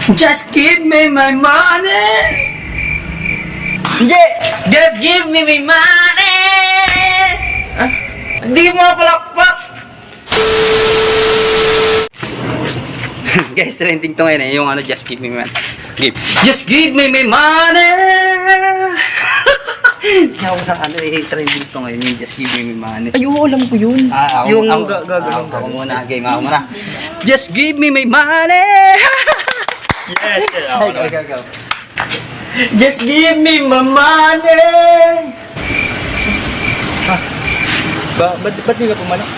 Just give me my money. Just give me my money. Hindi mo palakpak. Guys, trending to ngayon eh. Yung ano, just give me my money. Just give me my money. Ako sa ano eh, trending to ngayon yung just give me my money. Ay, oo, alam ko yun. Ako muna, game ako muna. Just give me my money. Yes, Go. Just give me my money. Ba't di ka pumalak?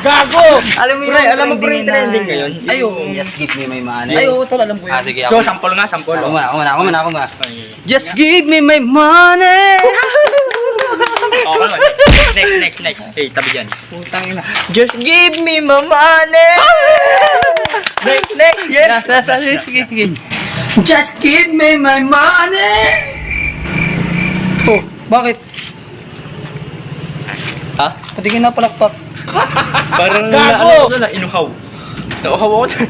Gago! Alam mo Pre, alam mo pre, trending ngayon? Ay, oo. Just give me my money. Ay, oo, tol, alam ko yun. Sige, So, sample nga, sample. Ako muna. Just give me my money. Okay, next. Hey, tabi dyan. Putang ina. Just give me my money. Next. Yes. Sige. Just give me my money. Oh, bakit? Ha? Pati ka na palakpak. Parang Gago! inuhaw. Nauhaw ako dyan.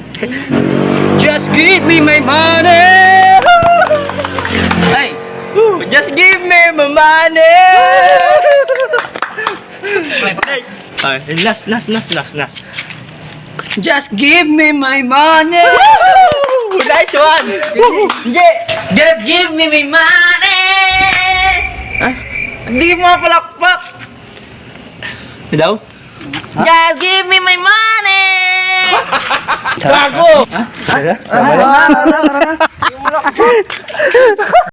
Just give me my money. Ay, Just give me my money. Last. just give me my money. Nice one. Just give me my money. Hindi mo palakpak. Daw? Just give me my money. Gago! Tama lang.